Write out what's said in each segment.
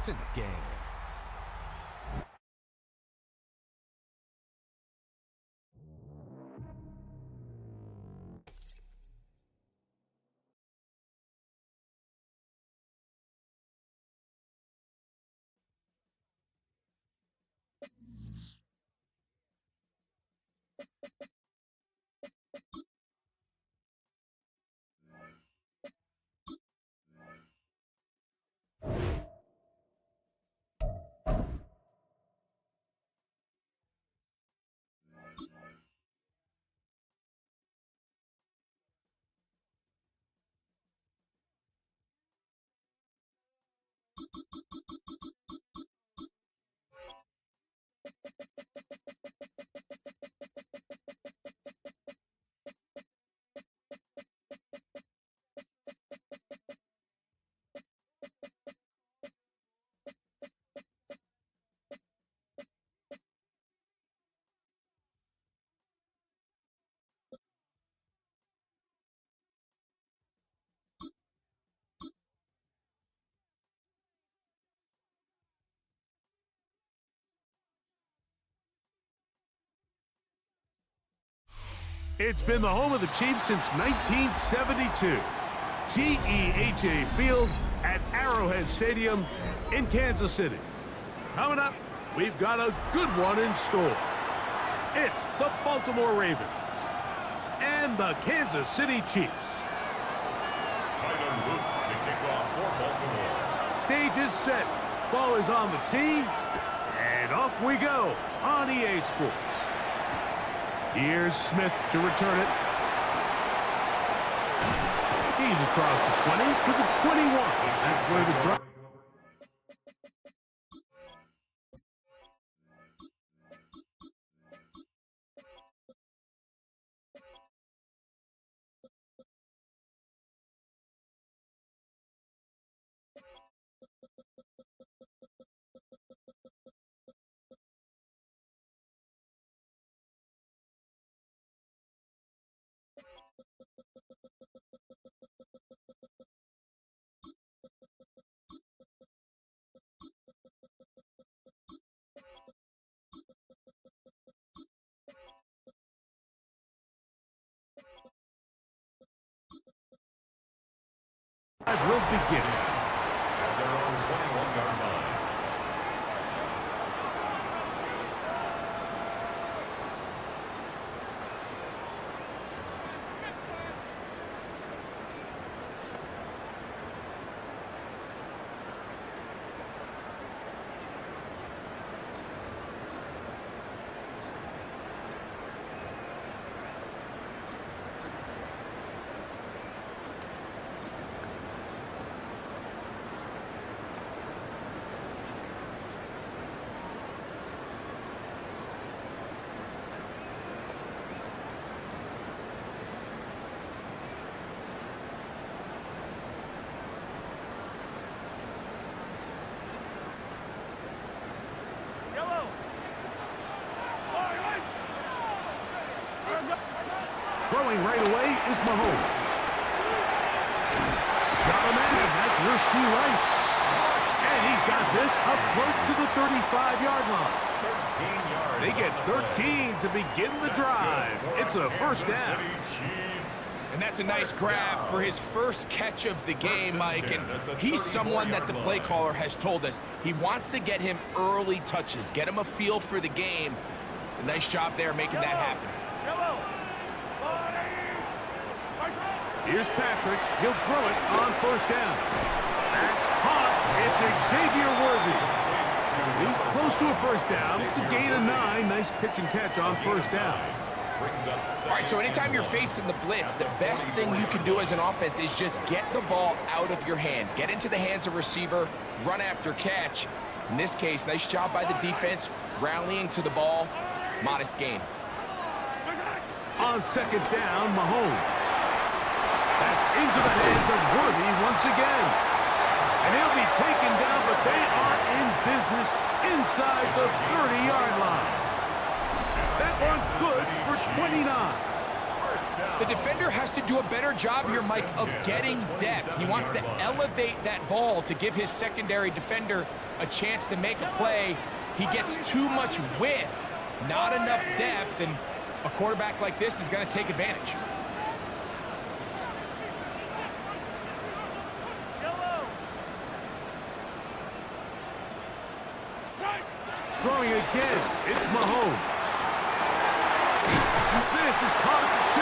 It's in the game. It's been the home of the Chiefs since 1972. GEHA Field at Arrowhead Stadium in Kansas City. Coming up, we've got a good one in store. It's the Baltimore Ravens and the Kansas City Chiefs. Tyler Luke to kick off for Baltimore. Stage is set. Ball is on the tee. And off we go on EA Sports. Here's Smith to return it. He's across the 20 to the 21. That's where the drop. Will begin. At their own 21-yard line. Throwing right away is Mahomes. Got him in, and that's Rashee Rice. And he's got this up close to the 35-yard line. 13 yards. They get 13 to begin the drive. It's a first down. And that's a nice grab for his first catch of the game, Mike. And he's someone that the play caller has told us he wants to get him early touches, get him a feel for the game. A nice job there making that happen. Here's Patrick. He'll throw it on first down. That's caught. It's Xavier Worthy. He's close to a first down. It's a gain of 9. Nice pitch and catch on first down. All right, so anytime you're facing the blitz, the best thing you can do as an offense is just get the ball out of your hand. Get into the hands of receiver, run after catch. In this case, nice job by the defense, rallying to the ball. Modest gain. On second down, Mahomes. That's into the hands of Worthy once again. And he'll be taken down, but they are in business inside the 30-yard line. That one's good for 29. The defender has to do a better job here, Mike, of getting depth. He wants to elevate that ball to give his secondary defender a chance to make a play. He gets too much width, not enough depth, and a quarterback like this is going to take advantage. Throwing again, it's Mahomes. This is caught at the 2.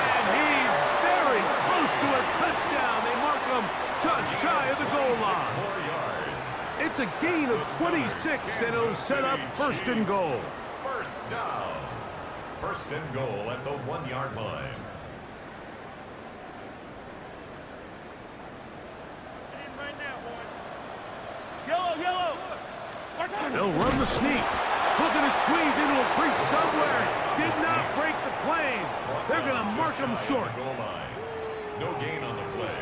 And he's very close to a touchdown. They mark him just shy of the goal line. It's a gain of 26, and it'll set up first and goal. First down. First and goal at the 1-yard line. They'll run the sneak. Looking to squeeze into a crease somewhere. Did not break the plane. They're going to mark him short. Goal line. No gain on the play.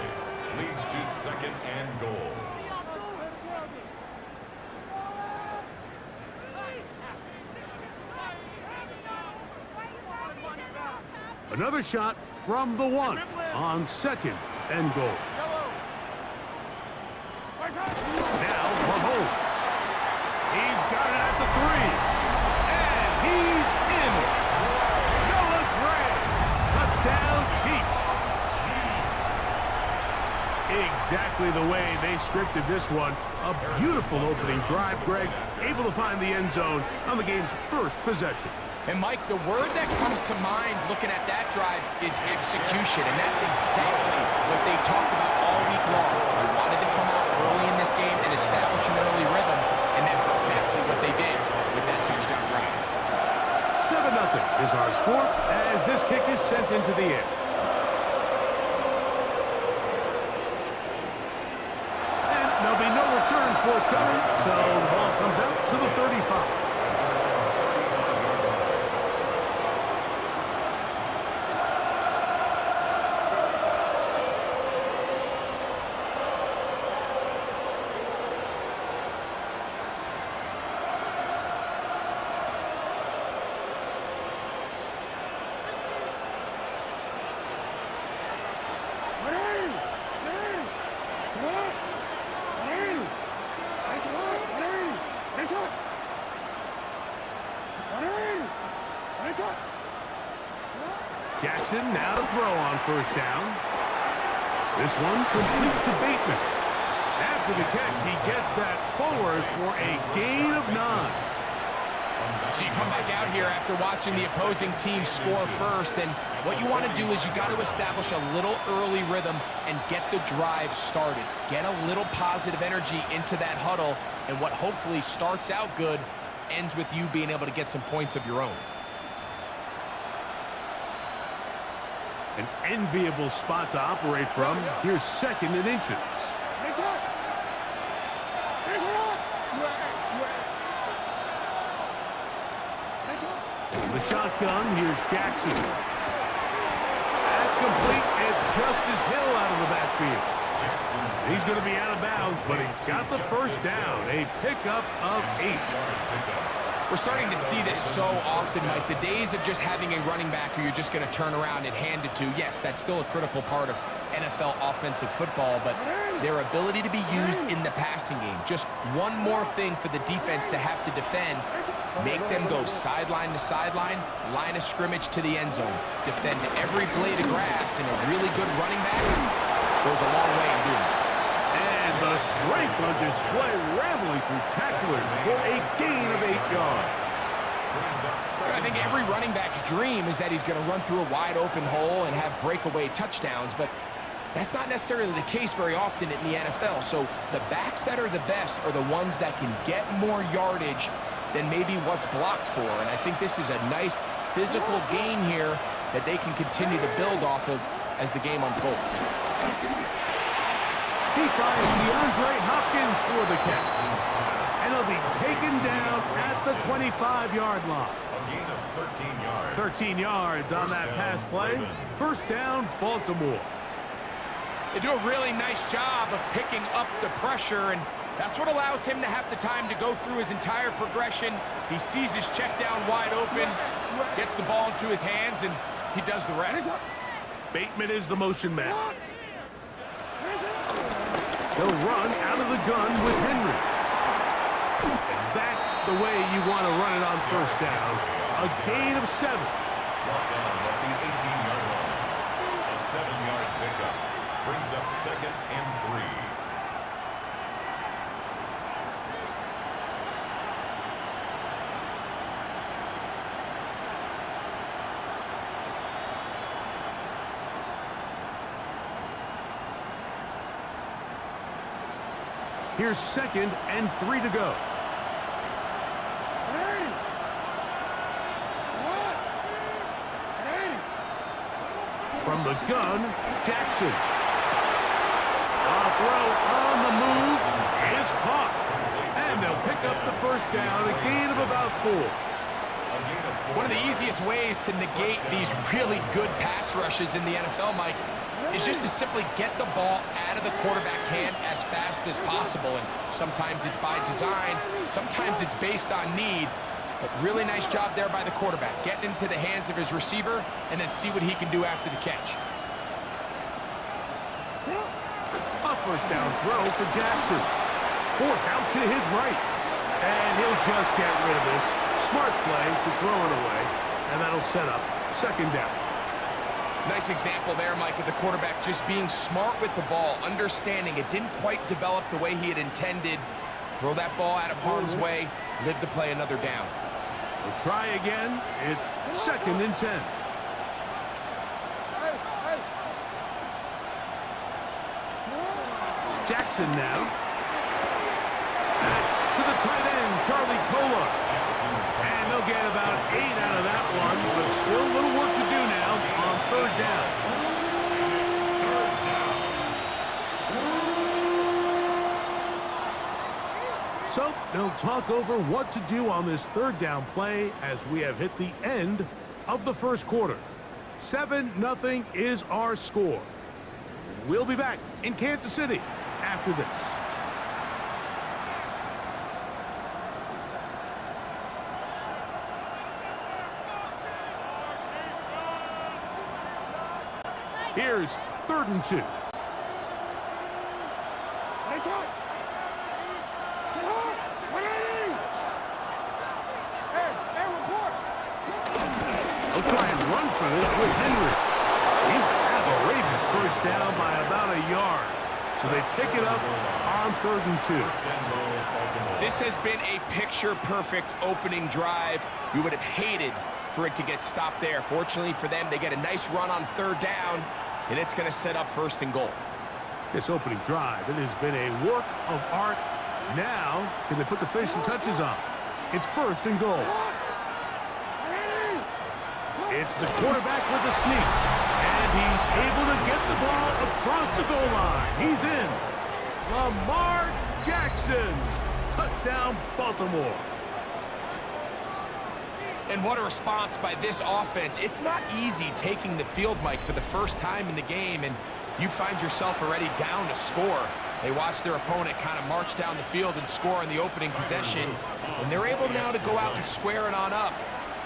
Leads to second and goal. Another shot from the 1 on second and goal. Now Mahomes. He's got it at the 3. And he's in. Noah Gray. Touchdown Chiefs. Exactly the way they scripted this one. A beautiful opening drive, Greg. Able to find the end zone on the game's first possession. And, Mike, the word that comes to mind looking at that drive is execution, and that's exactly what they talked about all week long. They wanted to come out early in this game and establish an early rhythm, and that's exactly what they did with that touchdown drive. 7-0 is our score as this kick is sent into the air. And there'll be no return forthcoming, so the ball comes out to the 35. Jackson now to throw on first down. This one complete to Bateman. After the catch, he gets that forward for a gain of 9. So you come back out here after watching the opposing team score first, and what you want to do is you got to establish a little early rhythm and get the drive started. Get a little positive energy into that huddle, and what hopefully starts out good ends with you being able to get some points of your own. An enviable spot to operate from. Here's second and inches. The shotgun, here's Jackson. That's complete. It's Justice Hill out of the backfield. He's going to be out of bounds, but he's got the first down. A pickup of 8. We're starting to see this so often, Mike. The days of just having a running back who you're just going to turn around and hand it to, yes, that's still a critical part of NFL offensive football, but their ability to be used in the passing game. Just one more thing for the defense to have to defend. Make them go sideline to sideline, line of scrimmage to the end zone. Defend every blade of grass, and a really good running back goes a long way in doing it. And the strength on display, rambling through tacklers for a gain of 8 yards. I think every running back's dream is that he's going to run through a wide open hole and have breakaway touchdowns, but that's not necessarily the case very often in the NFL. So the backs that are the best are the ones that can get more yardage than maybe what's blocked for. And I think this is a nice physical gain here that they can continue to build off of as the game unfolds. He finds DeAndre Hopkins for the catch. And he'll be taken down at the 25-yard line. A gain of 13 yards. 13 yards on that pass play. First down, Baltimore. They do a really nice job of picking up the pressure, and that's what allows him to have the time to go through his entire progression. He sees his check down wide open, gets the ball into his hands, and he does the rest. Bateman is the motion man. He'll run out of the gun with Henry. And that's the way you want to run it on first down. A gain of 7. Brought down at the 18-yard line. A 7-yard pickup brings up 2nd and 3. Here's 2nd and 3 to go. From the gun, Jackson. A throw on the move is caught. And they'll pick up the first down, a gain of about 4. One of the easiest ways to negate these really good pass rushes in the NFL, Mike, is just to simply get the ball out of the quarterback's hand as fast as possible. And sometimes it's by design, sometimes it's based on need. But really nice job there by the quarterback, getting into the hands of his receiver and then see what he can do after the catch. A first down throw for Jackson. Forced out to his right. And he'll just get rid of this. Smart play to throw it away. And that'll set up 2nd down. Nice example there, Mike, of the quarterback just being smart with the ball, understanding it didn't quite develop the way he had intended. Throw that ball out of harm's way, live to play another down. We'll try again. It's 2nd and 10. Jackson now. That's to the tight end, Charlie Kolar. And they'll get about 8 out of that one, but still a little work to do now on 3rd down. So they'll talk over what to do on this 3rd down play as we have hit the end of the first quarter. 7-0 is our score. We'll be back in Kansas City after this. Here's 3rd and 2. They'll try and run for this with Henry. He have a Ravens first down by about a yard. So they pick it up on 3rd and 2. This has been a picture-perfect opening drive. We would have hated for it to get stopped there. Fortunately for them, they get a nice run on 3rd down, and it's going to set up 1st and goal. This opening drive, it has been a work of art. Now, can they put the finishing touches on? It's 1st and goal. It's the quarterback with the sneak, and he's able to get the ball across the goal line. He's in. Lamar Jackson. Touchdown, Baltimore. And what a response by this offense. It's not easy taking the field, Mike, for the first time in the game, and you find yourself already down to score. They watch their opponent kind of march down the field and score on the opening possession, and they're able now to go out and square it on up.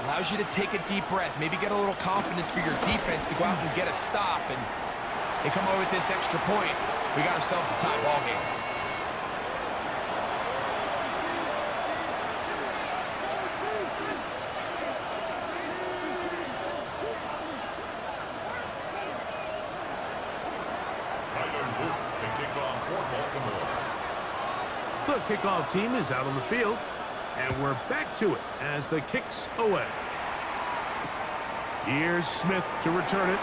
Allows you to take a deep breath, maybe get a little confidence for your defense to go out and get a stop, and they come away with this extra point. We got ourselves a tie ball game. The kickoff team is out on the field, and we're back to it as the kick's away. Here's Smith to return it.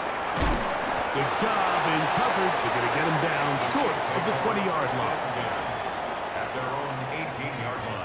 Good job in coverage. They're going to get him down short of the 20-yard line. At their own 18-yard line.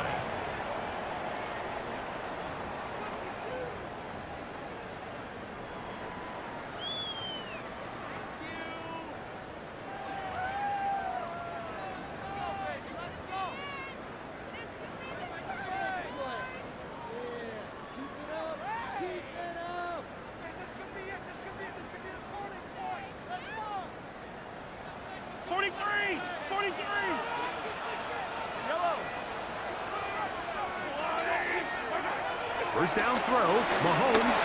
First down throw, Mahomes.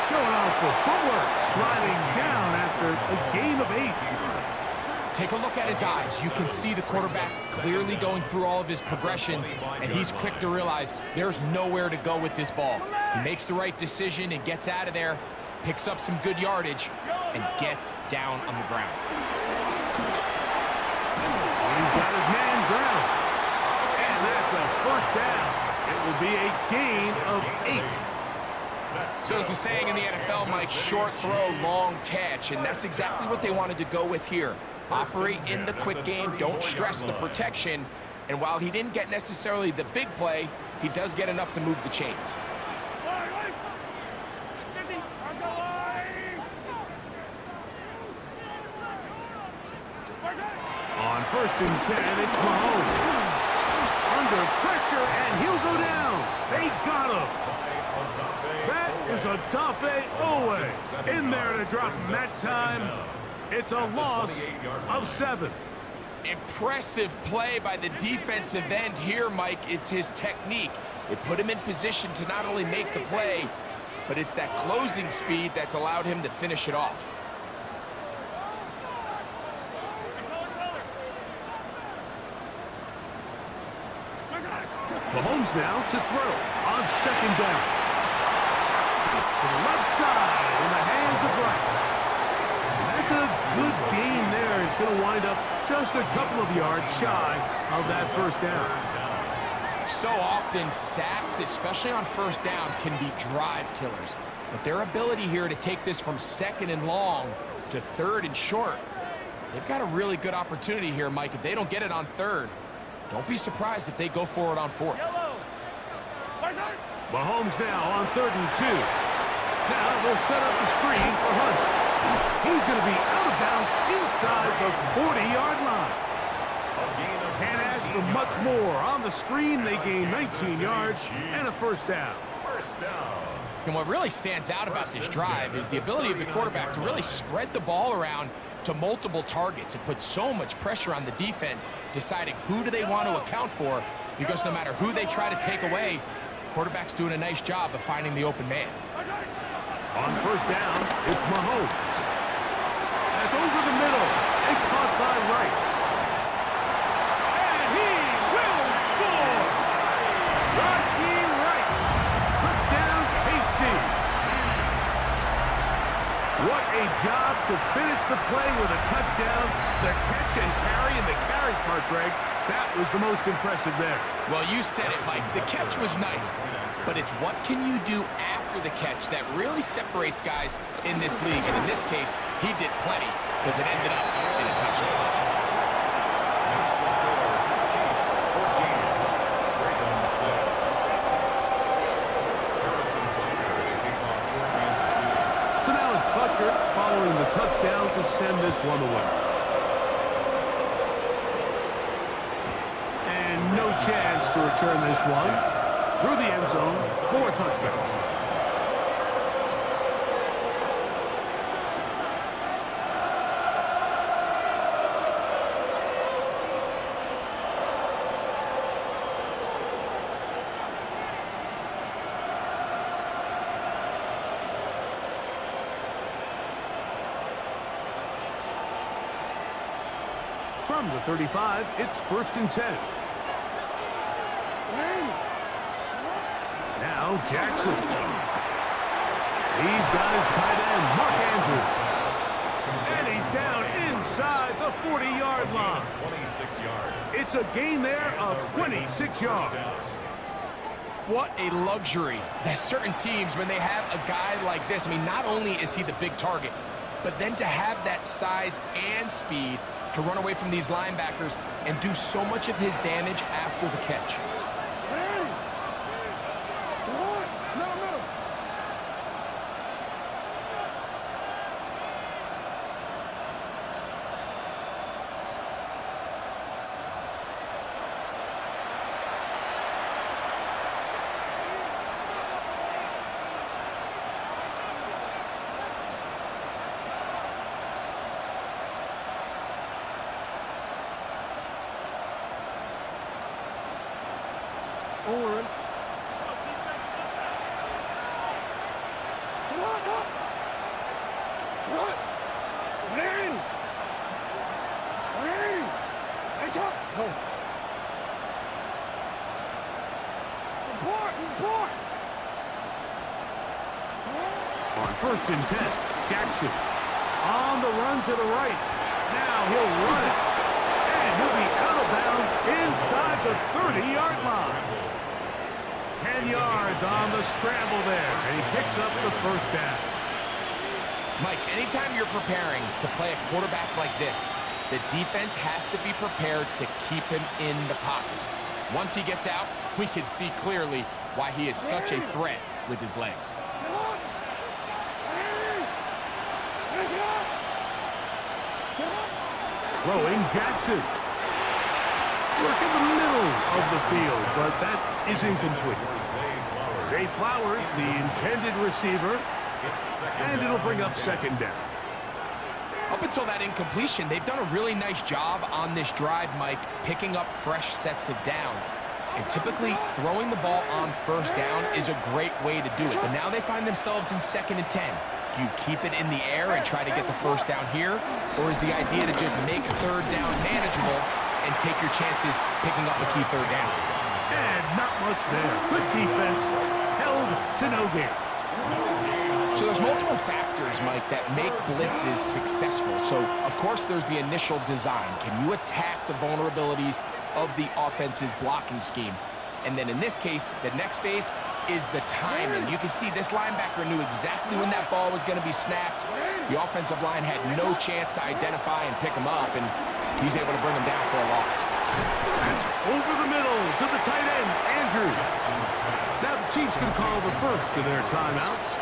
Showing off the footwork, sliding down after a gain of 8. Take a look at his eyes. You can see the quarterback clearly going through all of his progressions, and he's quick to realize there's nowhere to go with this ball. He makes the right decision and gets out of there, picks up some good yardage, and gets down on the ground. He's got his man ground. And that's a first down. It will be a gain of 8. So as the saying in the NFL, Mike, short throw, long catch, and that's exactly what they wanted to go with here. Operate in the quick game, don't stress the protection, and while he didn't get necessarily the big play, he does get enough to move the chains. On 1st and 10, it's Mahomes. Under pressure, and he'll go down. They got him. That is a Dafe Owe in there to drop him that time. It's a loss of 7. Impressive play by the defensive end here, Mike. It's his technique. It put him in position to not only make the play, but it's that closing speed that's allowed him to finish it off. Mahomes now to throw on 2nd down. To the left side in the hands of Rice. That's a good gain there. It's going to wind up just a couple of yards shy of that 1st down. So often, sacks, especially on 1st down, can be drive killers. But their ability here to take this from 2nd and long to 3rd and short, they've got a really good opportunity here, Mike. If they don't get it on 3rd, don't be surprised if they go for it on 4th. Mahomes now on 3rd and 2. Now they'll set up the screen for Hunt. He's going to be out of bounds inside the 40-yard line. Can't ask for much more. On the screen, they gain 19 yards and a 1st down. And what really stands out about this drive is the ability of the quarterback to really spread the ball around to multiple targets and put so much pressure on the defense, deciding who do they want to account for, because no matter who they try to take away, quarterback's doing a nice job of finding the open man. On 1st down, it's Mahomes. That's over the middle and caught by Rice. And he will score! Rashee Rice. Touchdown, KC. What a job to finish the play with a touchdown. The catch and carry in the carry part, Greg, that was the most impressive there. Well, you said it, Mike. The catch was nice, but it's what can you do after the catch that really separates guys in this league. And in this case, he did plenty because it ended up in a touchdown. So now it's Butker following the touchdown to send this one away. And no chance to return this one through the end zone for a touchdown. From the 35, it's 1st and 10. Now Jackson. He's got his tight end, Mark Andrews. And he's down inside the 40-yard line. 26 yards. It's a gain there of 26 yards. What a luxury. There's certain teams, when they have a guy like this, I mean, not only is he the big target, but then to have that size and speed to run away from these linebackers and do so much of his damage after the catch. Owen. On 1st and 10, Jackson on the run to the right. Now he'll run it, and he'll be out of bounds inside the 30-yard line. 10 yards on the scramble there, and he picks up the first down. Mike, anytime you're preparing to play a quarterback like this, the defense has to be prepared to keep him in the pocket. Once he gets out, we can see clearly why he is such a threat with his legs. Throwing Jackson. Work in the middle of the field, but that is incomplete. Zay Flowers, the intended receiver, and it'll bring up 2nd down. Up until that incompletion, they've done a really nice job on this drive, Mike, picking up fresh sets of downs. And typically, throwing the ball on 1st down is a great way to do it. But now they find themselves in 2nd and 10. Do you keep it in the air and try to get the 1st down here? Or is the idea to just make 3rd down manageable and take your chances picking up a key 3rd down? And not much there. Good defense. Held to no gain. So there's multiple factors, Mike, that make blitzes successful. So, of course, there's the initial design. Can you attack the vulnerabilities of the offense's blocking scheme? And then in this case, the next phase is the timing. You can see this linebacker knew exactly when that ball was going to be snapped. The offensive line had no chance to identify and pick him up, and he's able to bring him down for a loss. That's over the middle to the tight end, Andrews. Now the Chiefs can call the first of their timeouts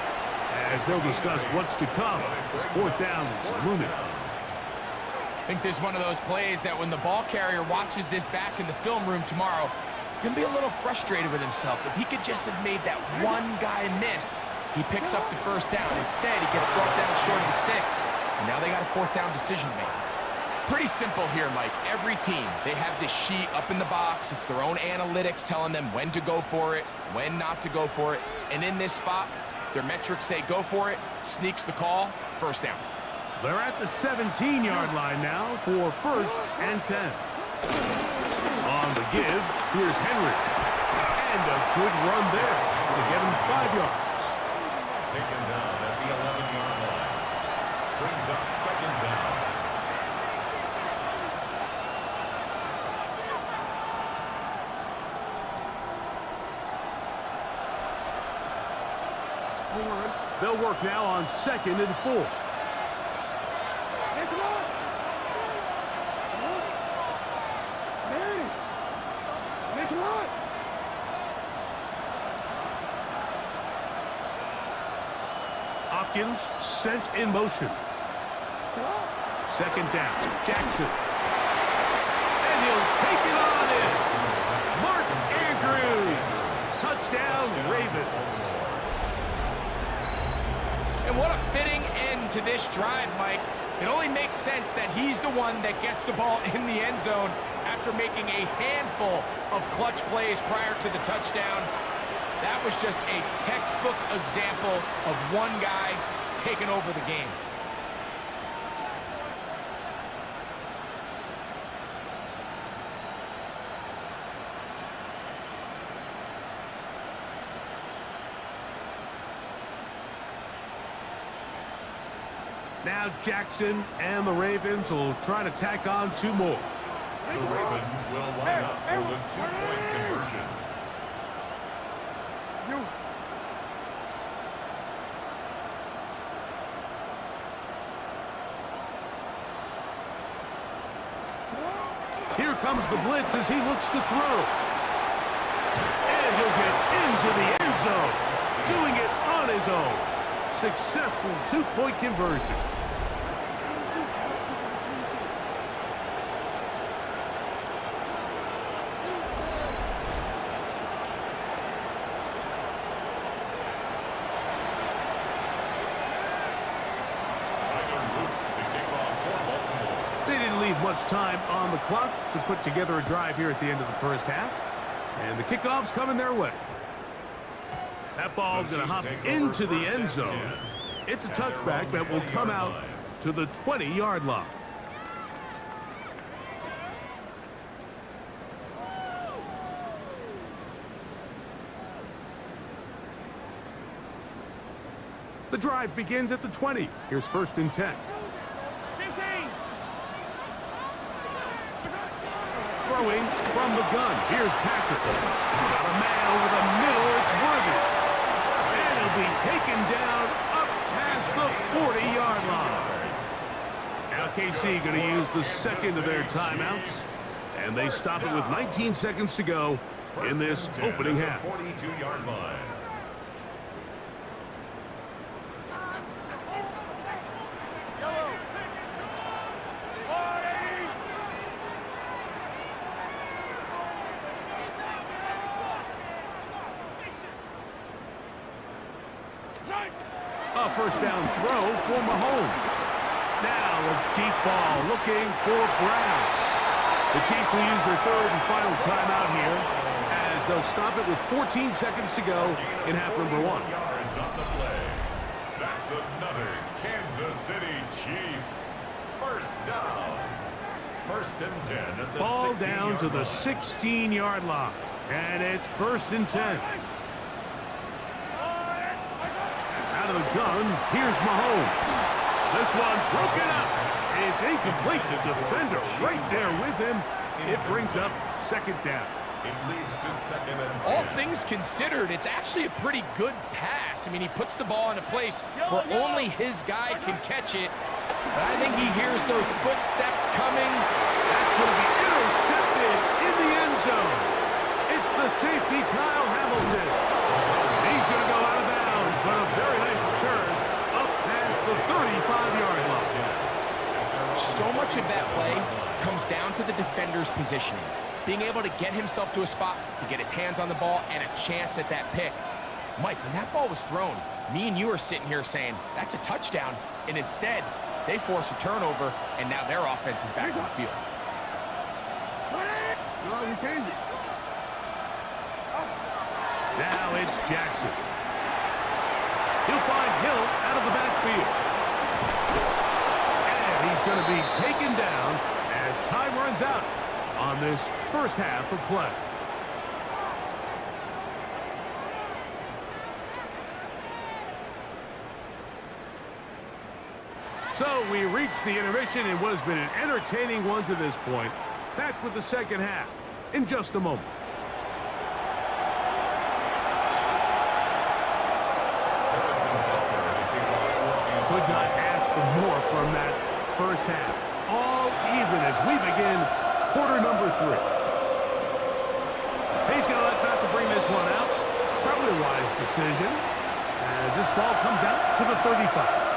as they'll discuss what's to come. This 4th down is looming. I think this is one of those plays that when the ball carrier watches this back in the film room tomorrow, he's going to be a little frustrated with himself. If he could just have made that one guy miss, he picks up the 1st down. Instead, he gets brought down short of the sticks, and now they got a 4th down decision to make. Pretty simple here, Mike. Every team, they have this sheet up in the box. It's their own analytics telling them when to go for it, when not to go for it. And in this spot, their metrics say go for it, sneaks the call, 1st down. They're at the 17-yard line now for 1st and 10. On the give, here's Henry. And a good run there to get him 5 yards. Taken down at the 11-yard line. Brings up 2nd down. They'll work now on 2nd and 4. Hopkins sent in motion. 2nd down, Jackson. And he'll take it on in. Mark Andrews. Touchdown, Ravens. And what a fitting end to this drive, Mike. It only makes sense that he's the one that gets the ball in the end zone after making a handful of clutch plays prior to the touchdown. That was just a textbook example of one guy taking over the game. Now Jackson and the Ravens will try to tack on 2 more. The Ravens will line up for the 2-point conversion. Here comes the blitz as he looks to throw. And he'll get into the end zone, doing it on his own. Successful 2-point conversion. They didn't leave much time on the clock to put together a drive here at the end of the 1st half. And the kickoff's coming their way. That ball going to hop into the end zone. It's a touchback that will come out to the 20-yard line. The drive begins at the 20. Here's 1st and 10. Throwing from the gun. Here's Patrick. Got a man over the middle. It's Worthy. And he'll be taken down up past the 40-yard line. Now KC going to use the second of their timeouts. And they stop it with 19 seconds to go in this opening half. 42-yard line. A first down throw for Mahomes. Now a deep ball looking for Brown. The Chiefs will use their 3rd and final timeout here as they'll stop it with 14 seconds to go in half number 1. Yards on the play. That's another Kansas City Chiefs first down. 1st and 10 at the Ball down to the line. 16-yard line. And it's 1st and 10. Out of the gun, here's Mahomes. This one broken up. It's incomplete. The defender right there with him. It brings up 2nd down. It leads to 2nd and 10. All things considered, it's actually a pretty good pass. I mean, he puts the ball in a place where only his guy can catch it. But I think he hears those footsteps coming. That's going to be intercepted in the end zone. It's the safety, Kyle Hamilton. He's going to go out of bounds, but a very nice return up past the 35-yard line. So much of that play comes down to the defender's positioning. Being able to get himself to a spot, to get his hands on the ball, and a chance at that pick. Mike, when that ball was thrown, me and you are sitting here saying, that's a touchdown. And instead, they force a turnover, and now their offense is back on the field. Now it's Jackson. He'll find Hill out of the backfield. And he's going to be taken down as time runs out on this first half of play. So we reach the intermission in what has been an entertaining one to this point. Back with the second half in just a moment. Could not ask for more from that first half. All even as we begin quarter number 3. He's going to let that to bring this one out. Probably a wise decision as this ball comes out to the 35.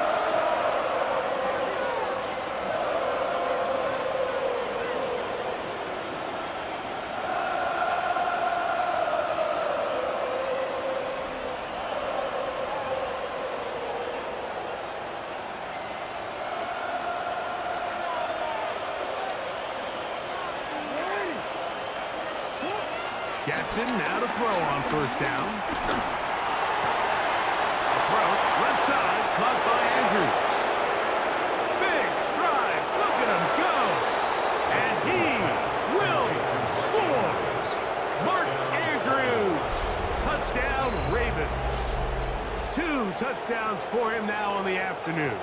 Jackson now to throw on first down. A throw, left side, caught by Andrews. Big strides, look at him go. And he will score. Mark Andrews, touchdown Ravens. 2 touchdowns for him now on the afternoon.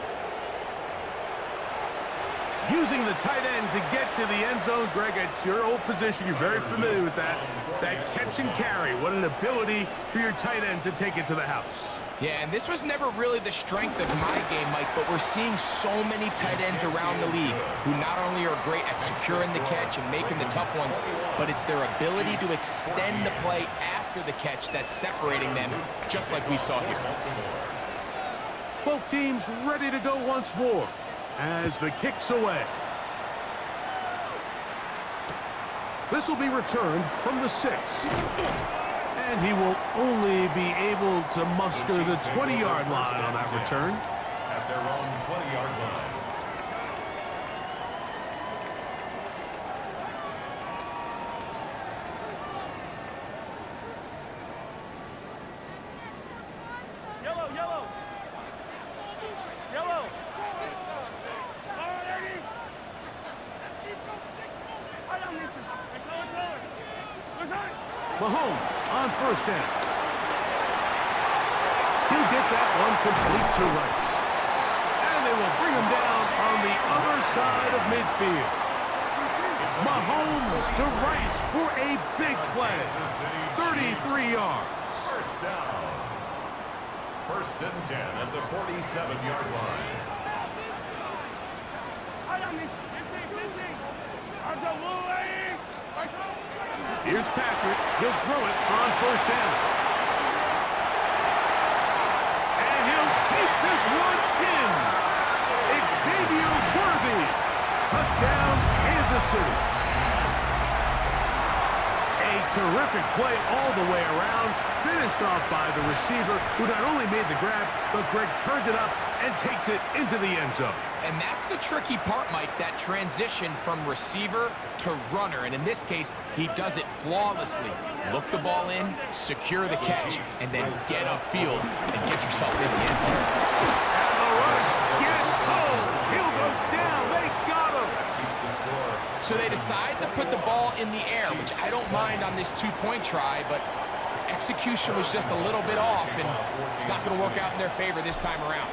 Using the tight end to get to the end zone, Greg, it's your old position. You're very familiar with that. That catch and carry. What an ability for your tight end to take it to the house. Yeah, and this was never really the strength of my game, Mike, but we're seeing so many tight ends around the league who not only are great at securing the catch and making the tough ones, but it's their ability to extend the play after the catch that's separating them, just like we saw here. Both teams ready to go once more as the kick's away. This will be returned from the 6. And he will only be able to muster the 20-yard line on that return. At their own 20-yard line. Mahomes on first down. He'll get that one complete to Rice. And they will bring him down on the other side of midfield. Mahomes to Rice for a big play. 33 yards. First down. First and 10 at the 47-yard line. Here's Patrick. He'll throw it on first down. And he'll take this one in. Xavier Worthy. Touchdown, Kansas City. A terrific play all the way around. Finished off by the receiver, who not only made the grab, but Greg turned it up and takes it into the end zone. And that's the tricky part, Mike, that transition from receiver to runner. And in this case, he does it flawlessly. Look the ball in, secure the catch, and then get upfield and get yourself in the end zone. And the rush gets home. Hill goes down. They got him. So they decide to put the ball in the air, which I don't mind on this two-point try, but execution was just a little bit off, and it's not going to work out in their favor this time around.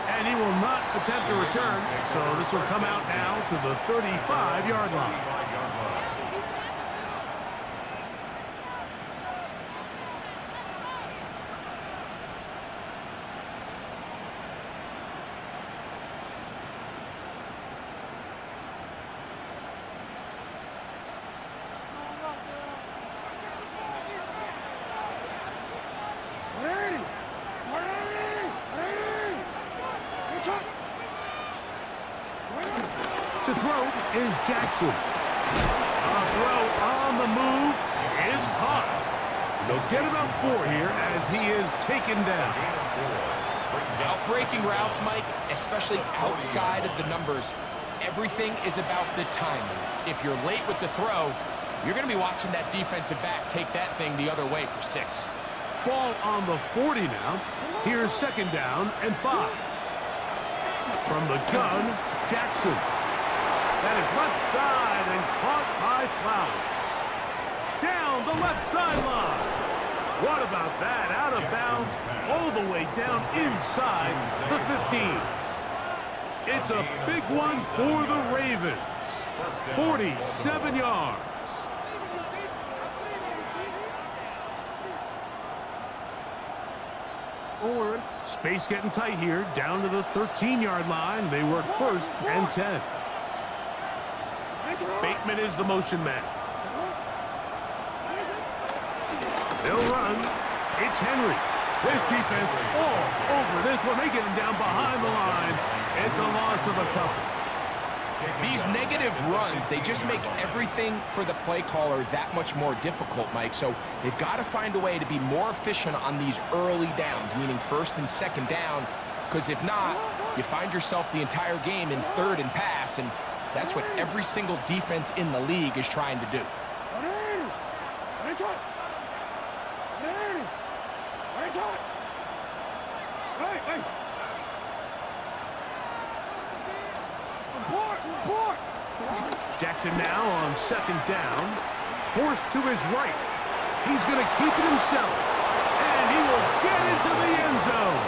And he will not attempt to return, so this will come out now to the 35-yard line. To throw is Jackson. A throw on the move is caught. They'll get about 4 here as he is taken down. Outbreaking routes, Mike, especially outside of the numbers, everything is about the timing. If you're late with the throw, you're going to be watching that defensive back take that thing the other way for 6. Ball on the 40 now. Here's second down and 5. From the gun, Jackson. That is left side and caught by Flowers. Down the left sideline. What about that? Out of bounds, all the way down inside the 15. It's a big one for the Ravens. 47 yards. Space getting tight here, down to the 13-yard line. They work first and 10. Bateman is the motion man. They'll run. It's Henry. This defense all over this one. They get him down behind the line. It's a loss of a couple. These negative runs, they just make everything for the play caller that much more difficult, Mike. So they've got to find a way to be more efficient on these early downs, meaning first and second down, because if not, you find yourself the entire game in third and pass, and that's what every single defense in the league is trying to do. Jackson now on second down. Forced to his right. He's going to keep it himself. And he will get into the end zone.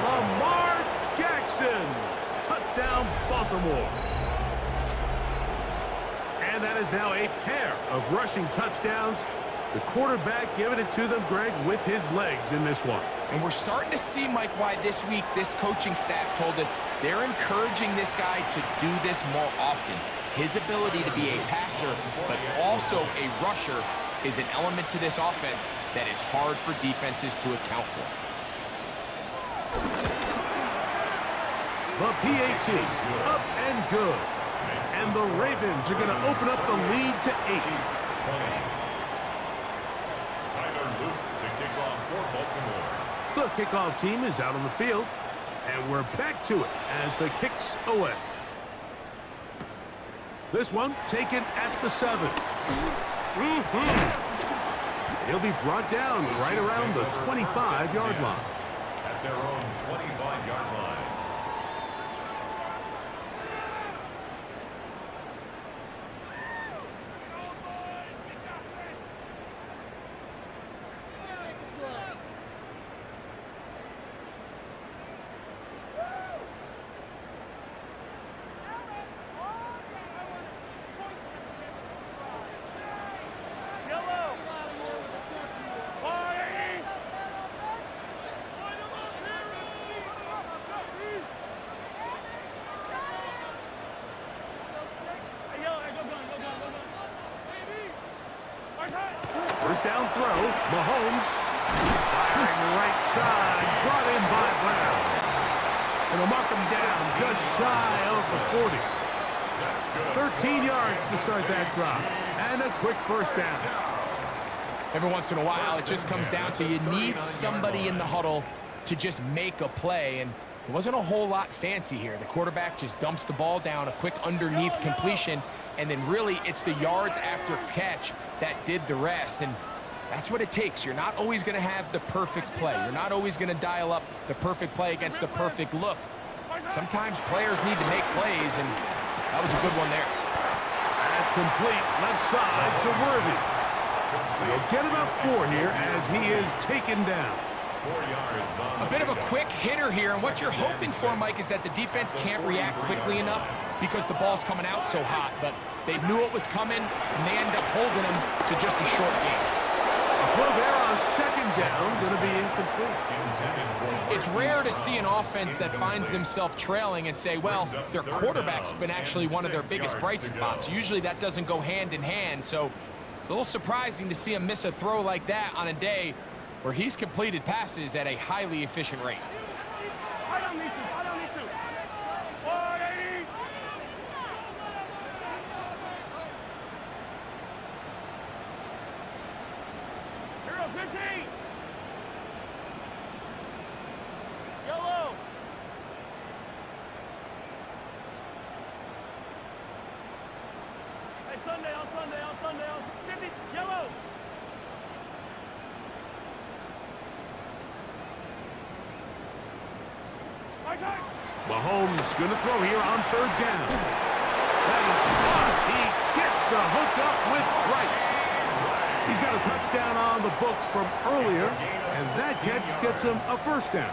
Lamar Jackson. Touchdown, Baltimore. And that is now a pair of rushing touchdowns. The quarterback giving it to them, Greg, with his legs in this one. And we're starting to see, Mike, why this week this coaching staff told us they're encouraging this guy to do this more often. His ability to be a passer, but also a rusher, is an element to this offense that is hard for defenses to account for. The PAT, up and good. And the Ravens are going to open up the lead to 8. The kickoff team is out on the field, and we're back to it as the kick's away. This one taken at the 7. He'll be brought down right around the 25-yard line. At their own 25-yard line. throw. Mahomes firing right side. Brought in by Brown. And they'll mark him down just shy of the 40. 13 yards to start that drive. And a quick first down. Every once in a while, it just comes down to you need somebody in the huddle to just make a play. And it wasn't a whole lot fancy here. The quarterback just dumps the ball down, a quick underneath completion, and then really it's the yards after catch that did the rest. And that's what it takes. You're not always going to have the perfect play. You're not always going to dial up the perfect play against the perfect look. Sometimes players need to make plays, and that was a good one there. That's complete. Left side to Worthy. He'll get about 4 here as he is taken down. 4 yards on A bit of a quick hitter here, and what you're hoping for, Mike, is that the defense can't react quickly enough because the ball's coming out so hot, but they knew it was coming, and they end up holding them to just a short game. A throw there on second down, going to be incomplete. It's rare to see an offense that finds themselves trailing and say, well, their quarterback's been actually one of their biggest bright spots. Usually that doesn't go hand in hand, so it's a little surprising to see him miss a throw like that on a day where he's completed passes at a highly efficient rate. Mahomes going to throw here on third down. That is caught. He gets the hook up with Rice. He's got a touchdown on the books from earlier, and that catch gets him a first down.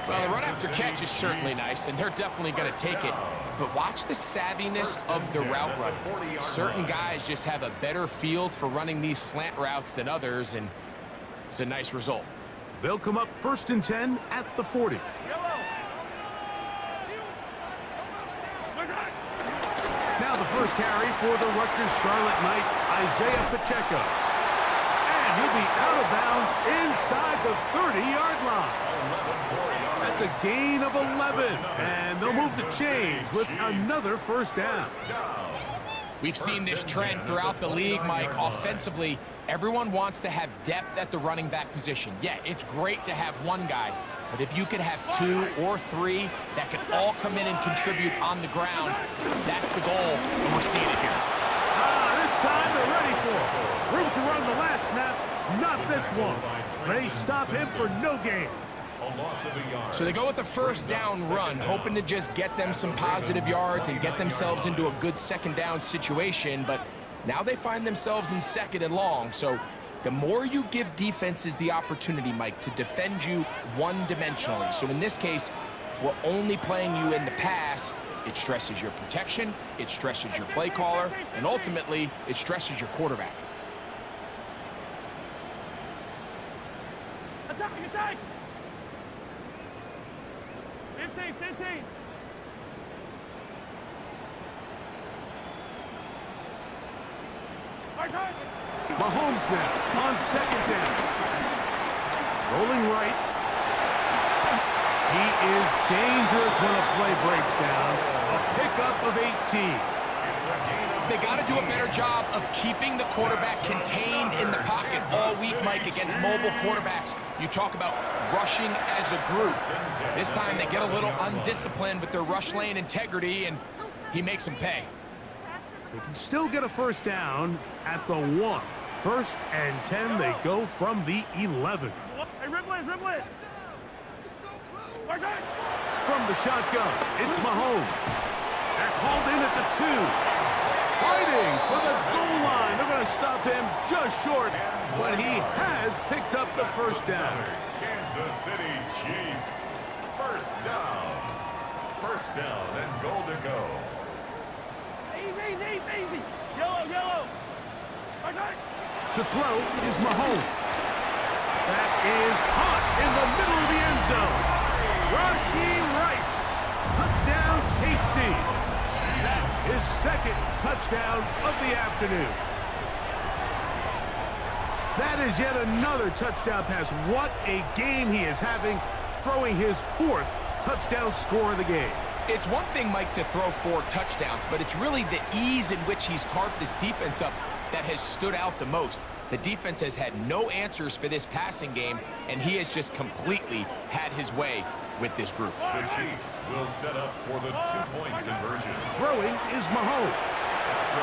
Well, the run after catch is certainly nice, and they're definitely going to take it. But watch the savviness of the route running. Certain guys just have a better field for running these slant routes than others, and it's a nice result. They'll come up 1st and 10 at the 40. Now the first carry for the Rutgers Scarlet Knight, Isaiah Pacheco. And he'll be out of bounds inside the 30-yard line. That's a gain of 11, and they'll move the chains with another first down. We've seen this trend throughout the league, Mike. Offensively, everyone wants to have depth at the running back position. Yeah, it's great to have one guy, but if you could have 2 or 3 that can all come in and contribute on the ground, that's the goal, and we're seeing it here. This time they're ready for it. Room to run the last snap, not this one. They stop him for no gain. So they go with the first down run, hoping to just get them some positive yards and get themselves into a good second down situation, but now they find themselves in 2nd and long. So the more you give defenses the opportunity, Mike, to defend you one-dimensionally. So in this case, we're only playing you in the pass. It stresses your protection, it stresses your play caller, and ultimately, it stresses your quarterback. Attack! Attack! 15, 15! Mahomes now on second down. Rolling right. He is dangerous when a play breaks down. A pickup of 18. They got to do a better job of keeping the quarterback contained in the pocket all week, Mike, against mobile quarterbacks. You talk about rushing as a group. This time they get a little undisciplined with their rush lane integrity, and he makes them pay. They can still get a first down at the 1. 1st and 10, they go from the 11. Hey, ribble it, ribble it! From the shotgun, it's Mahomes. That's hauled in at the 2. Fighting for the goal line. They're going to stop him just short, but he has picked up the first down. Kansas City Chiefs. First down. First down and goal to go. Easy, easy! Yellow, yellow! To throw is Mahomes. That is caught in the middle of the end zone. Rashee Rice. Touchdown, KC. His 2nd touchdown of the afternoon. That is yet another touchdown pass. What a game he is having, throwing his 4th touchdown score of the game. It's one thing, Mike, to throw 4 touchdowns, but it's really the ease in which he's carved this defense up that has stood out the most. The defense has had no answers for this passing game, and he has just completely had his way with this group. The Chiefs will set up for the 2-point conversion. Throwing is Mahomes.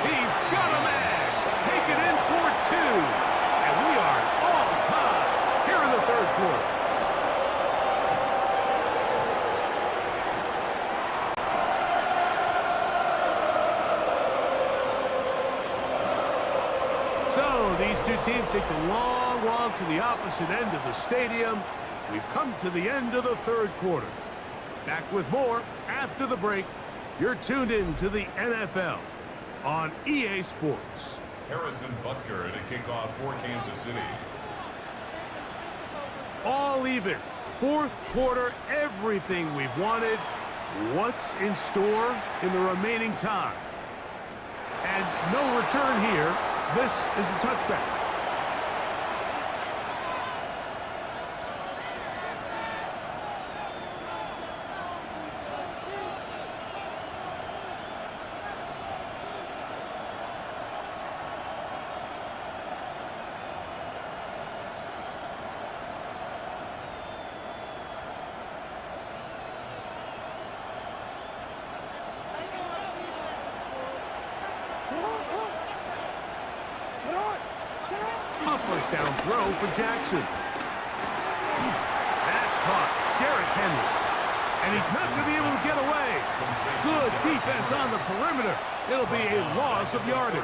He's got a man. Take it in for 2. And we are all tied here in the 3rd quarter. So these two teams take the long walk to the opposite end of the stadium. We've come to the end of the 3rd quarter. Back with more after the break. You're tuned in to the NFL on EA Sports. Harrison Butker at a kickoff for Kansas City. All even. 4th quarter, everything we've wanted. What's in store in the remaining time? And no return here. This is a touchback. A first down throw for Jackson. That's caught. Derrick Henry. And he's not going to be able to get away. Good defense on the perimeter. It'll be a loss of yardage.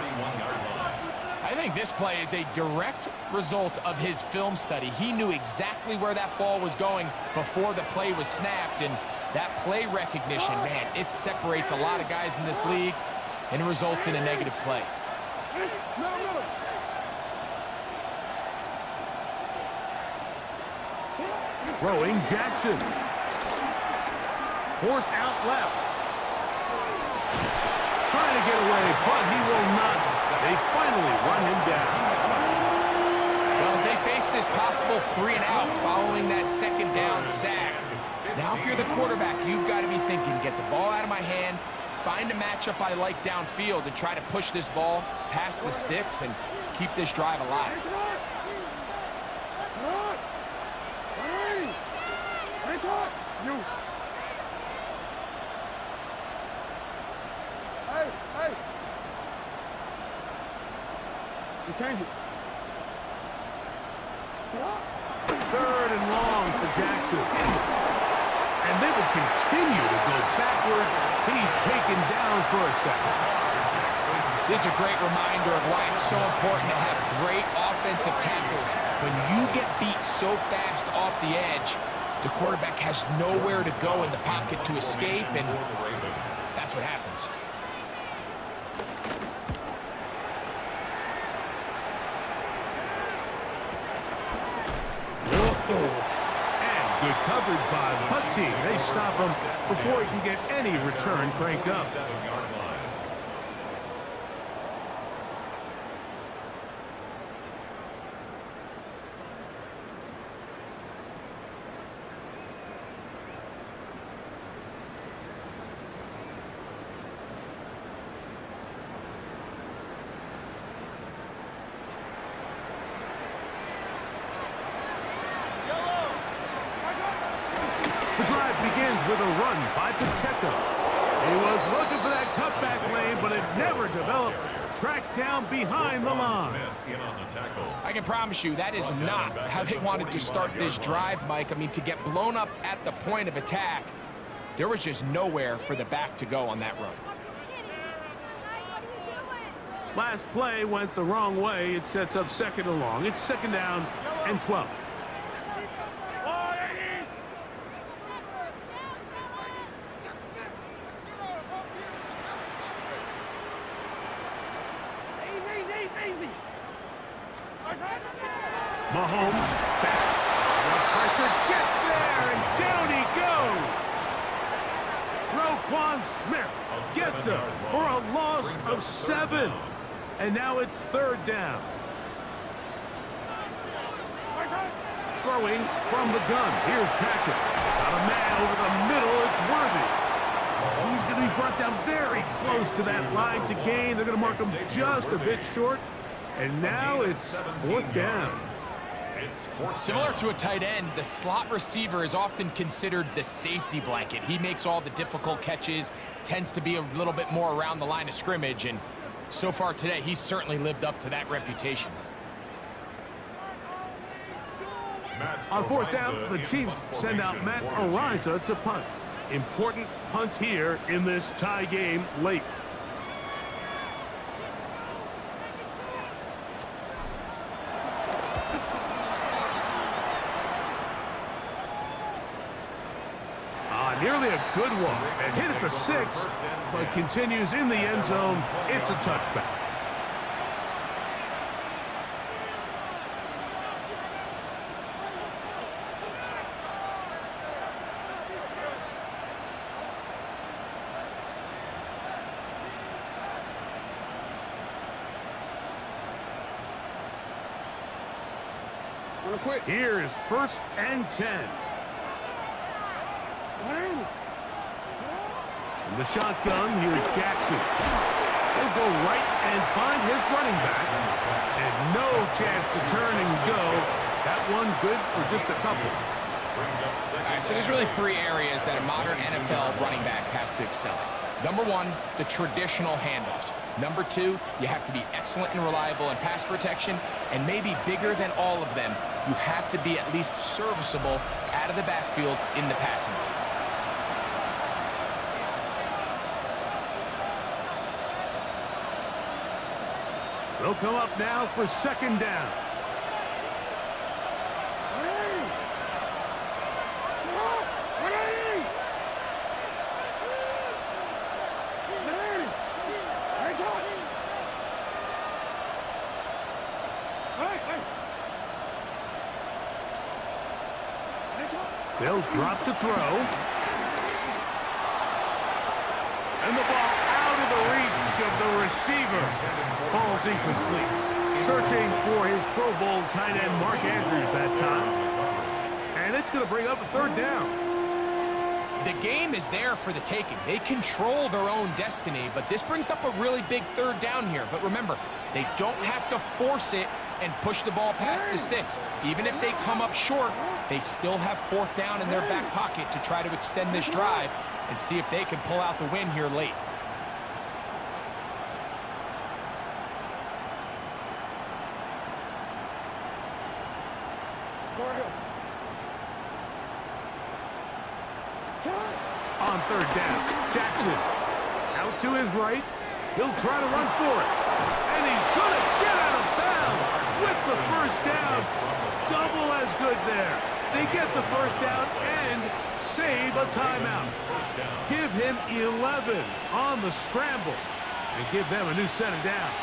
I think this play is a direct result of his film study. He knew exactly where that ball was going before the play was snapped, and that play recognition, man, it separates a lot of guys in this league and results in a negative play. Throwing Jackson. Forced out left. Trying to get away, but he will not. They finally run him down. Well, as they face this possible 3-and-out following that 2nd down sack, now if you're the quarterback, you've got to be thinking, get the ball out of my hand, find a matchup I like downfield, and try to push this ball past the sticks and keep this drive alive. Change it. 3rd and long for Jackson. And they will continue to go backwards. He's taken down for a second. This is a great reminder of why it's so important to have great offensive tackles. When you get beat so fast off the edge, the quarterback has nowhere to go in the pocket to escape, and that's what happens. And good coverage by the punt team. They stop him before he can get any return cranked up. The drive begins with a run by Pacheco. He was looking for that cutback lane, but it never developed. Tracked down behind the line. I can promise you that is not how they wanted to start this drive, Mike. I mean, to get blown up at the point of attack, there was just nowhere for the back to go on that run. Last play went the wrong way. It sets up 2nd and long. It's 2nd down and 12. Mahomes back. The pressure gets there, and down he goes. Roquan Smith gets him for a loss of 7. And now it's 3rd down. throwing from the gun. Here's Patrick. Got a man over the middle. It's Worthy. He's going to be brought down very close to that line to gain. They're going to mark him just a bit short. And now it's fourth down. Similar to a tight end, the slot receiver is often considered the safety blanket. He makes all the difficult catches, tends to be a little bit more around the line of scrimmage, and so far today, he's certainly lived up to that reputation. On fourth down, the Chiefs send out Matt Ariza to punt. Important punt here in this tie game late. Nearly a good one. And hit at the 6, but continues in the end zone. It's a touchback. Here is 1st and 10. From the shotgun, here's Jackson. He'll go right and find his running back. And no chance to turn and go. That one good for just a couple. All right, so there's really 3 areas that a modern NFL running back has to excel at. Number 1, the traditional handoffs. Number 2, you have to be excellent and reliable in pass protection. And maybe bigger than all of them, you have to be at least serviceable out of the backfield in the passing game. They'll come up now for 2nd down. They'll drop to throw. And the ball out of the reach of the receiver. Falls incomplete. Searching for his Pro Bowl tight end Mark Andrews that time. And it's going to bring up a 3rd down. The game is there for the taking. They control their own destiny, but this brings up a really big 3rd down here. But remember, they don't have to force it and push the ball past the sticks. Even if they come up short, they still have 4th down in their back pocket to try to extend this drive and see if they can pull out the win here late. On 3rd down, Jackson out to his right. He'll try to run for it. And he's going to get out of bounds with the 1st down. Double as good there. They get the 1st down and save a timeout. Give him 11 on the scramble and give them a new set of downs.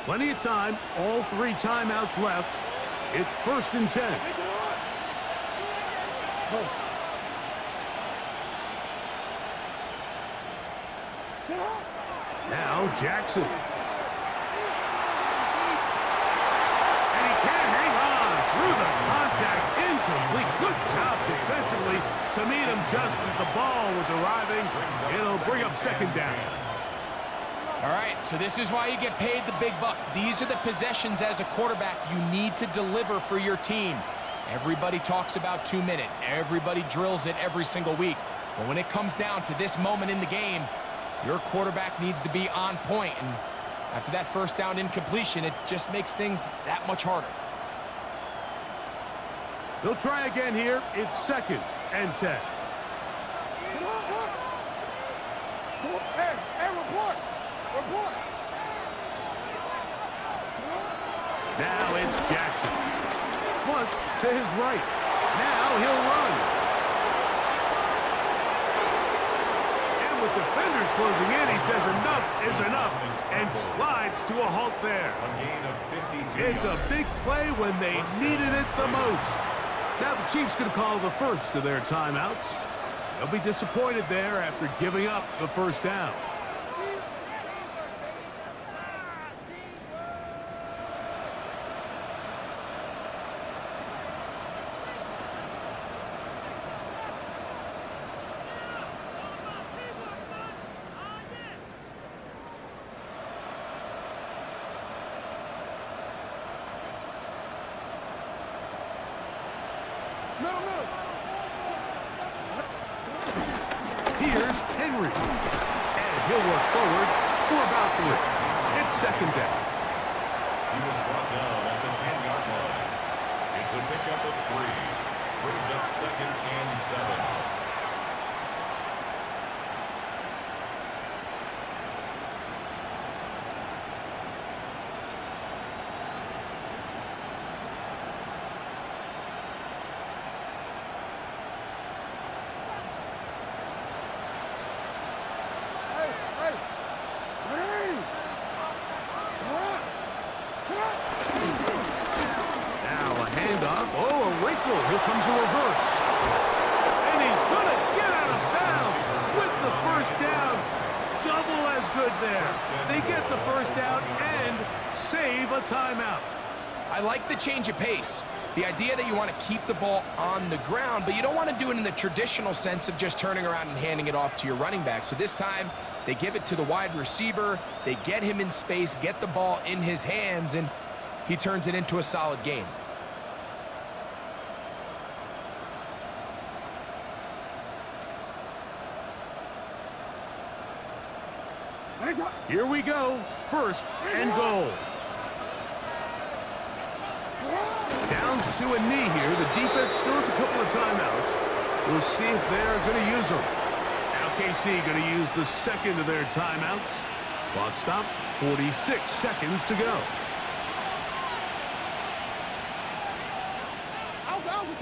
Plenty of time, all 3 timeouts left. It's 1st and 10. Now Jackson. And he can't hang on through the contact. Incomplete. Good job defensively to meet him just as the ball was arriving. It'll bring up 2nd down. All right, so this is why you get paid the big bucks. These are the possessions as a quarterback you need to deliver for your team. Everybody talks about 2-minute. Everybody drills it every single week. But when it comes down to this moment in the game, your quarterback needs to be on point. And after that 1st down incompletion, it just makes things that much harder. They'll try again here. It's 2nd and 10. Now it's Jackson. Flush to his right. Now he'll run. And with defenders closing in, he says enough is enough and slides to a halt there. A gain of 52. It's a big play when they needed it the most. Now the Chiefs can call the first of their timeouts. They'll be disappointed there after giving up the first down. Here's Henry. And he'll work forward for about 3. It's second down. He was brought down at the 10-yard line. It's a pickup of 3. Brings up 2nd and 7. Here comes a reverse. And he's going to get out of bounds with the first down. Double as good there. They get the first down and save a timeout. I like the change of pace. The idea that you want to keep the ball on the ground, but you don't want to do it in the traditional sense of just turning around and handing it off to your running back. So this time, they give it to the wide receiver. They get him in space, get the ball in his hands, and he turns it into a solid game. Here we go. First and goal. Down to a knee here. The defense still has a couple of timeouts. We'll see if they're going to use them. Now KC going to use the second of their timeouts. Clock stops. 46 seconds to go.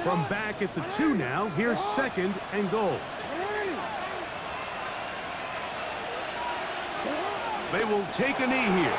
From back at the 2 now, here's second and goal. They will take a knee here.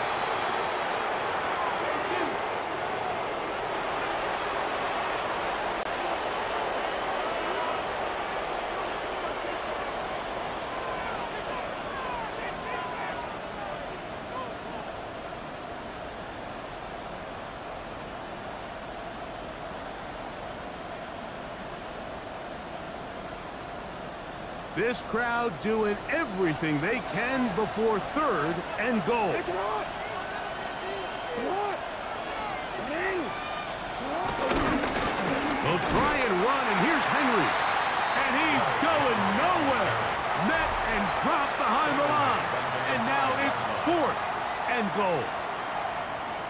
This crowd doing everything they can before third and goal. They'll try and run, and here's Henry. And he's going nowhere. Met and dropped behind the line. And now it's 4th and goal.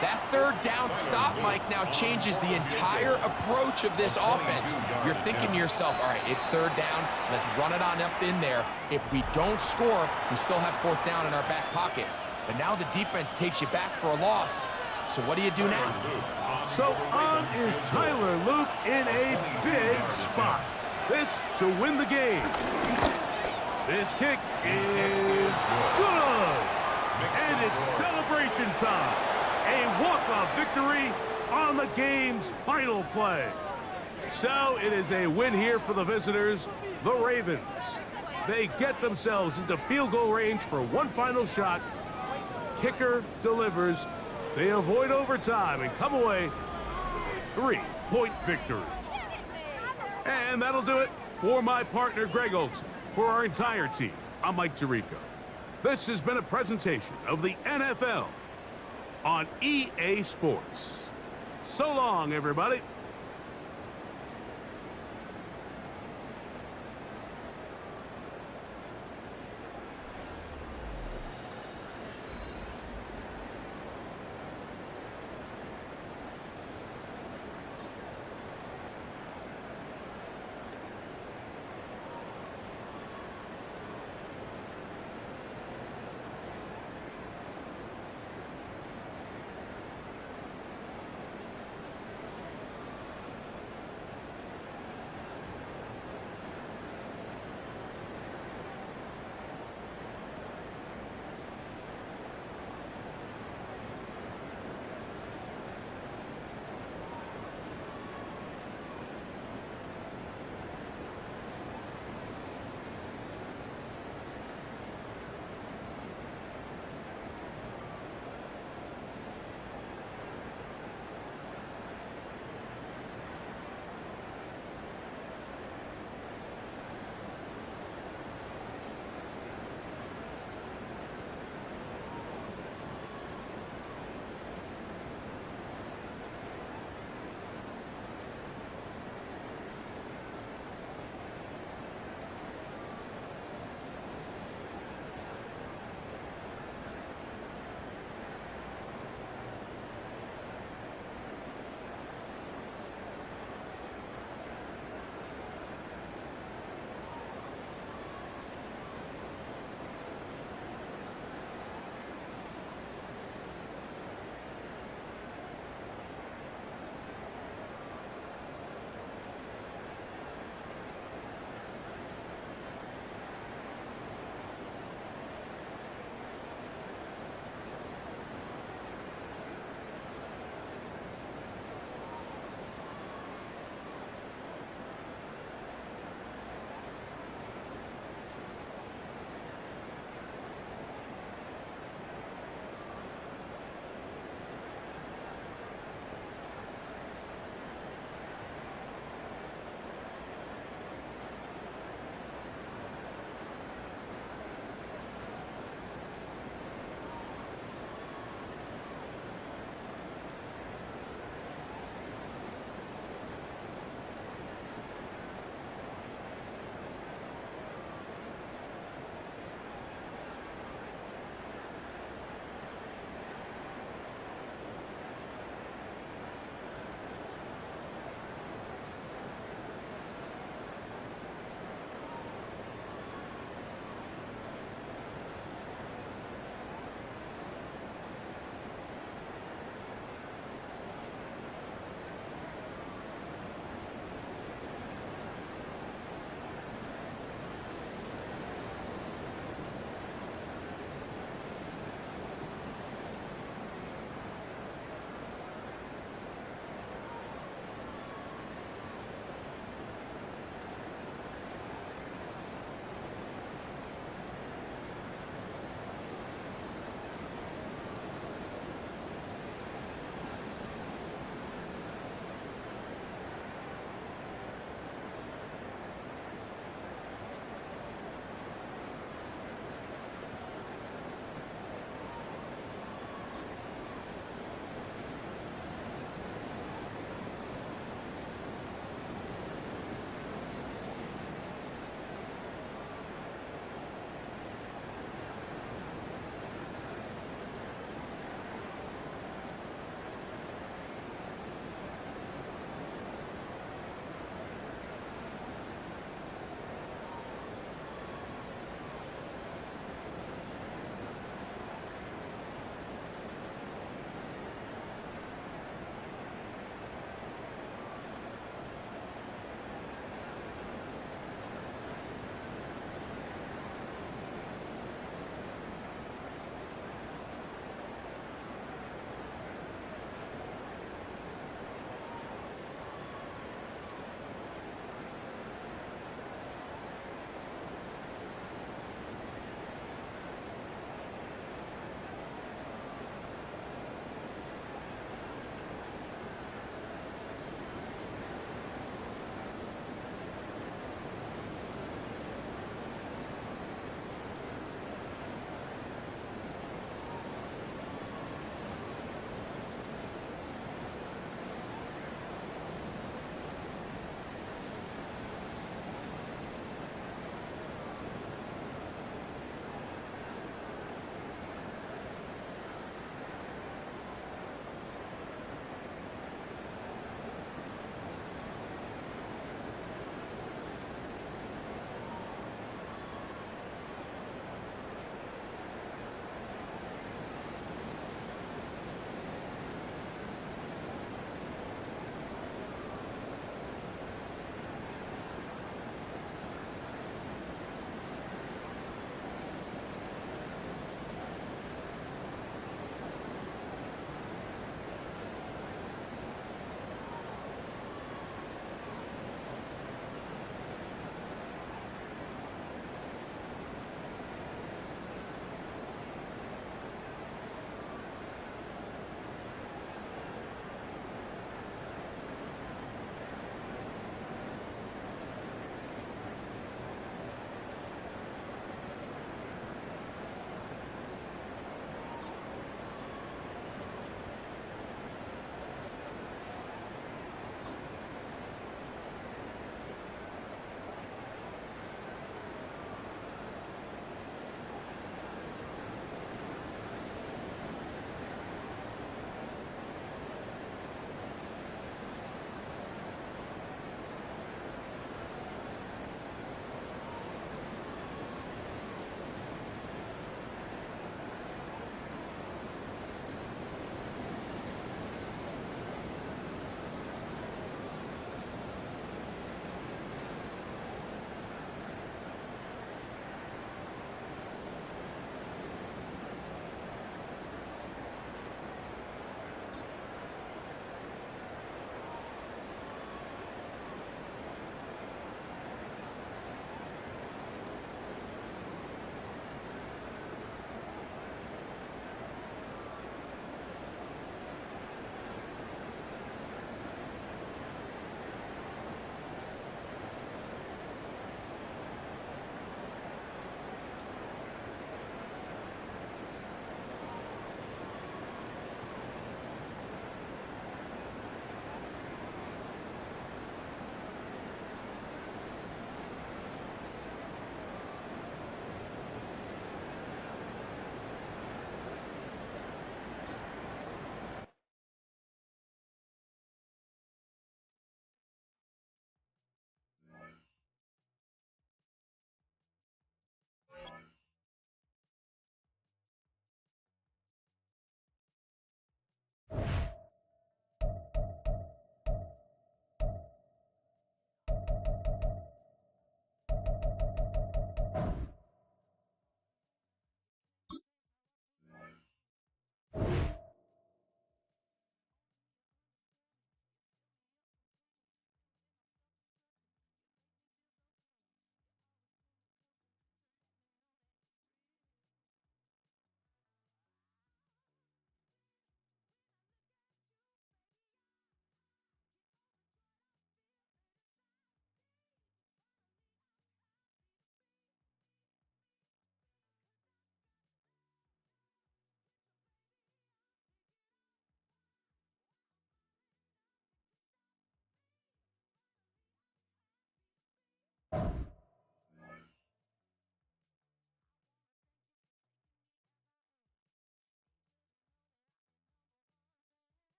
That third down stop, Mike, now changes the entire approach of this offense. You're thinking to yourself, all right, it's third down. Let's run it on up in there. If we don't score, we still have 4th down in our back pocket. But now the defense takes you back for a loss. So what do you do now? So on is Tyler Luke in a big spot. This to win the game. This kick is good. And it's celebration time. A walk-off victory on the game's final play. So it is a win here for the visitors, the Ravens. They get themselves into field goal range for one final shot. Kicker delivers. They avoid overtime and come away with a 3-point victory. And that'll do it for my partner, Greg Olson. For our entire team, I'm Mike Tirico. This has been a presentation of the NFL on EA Sports. So long, everybody.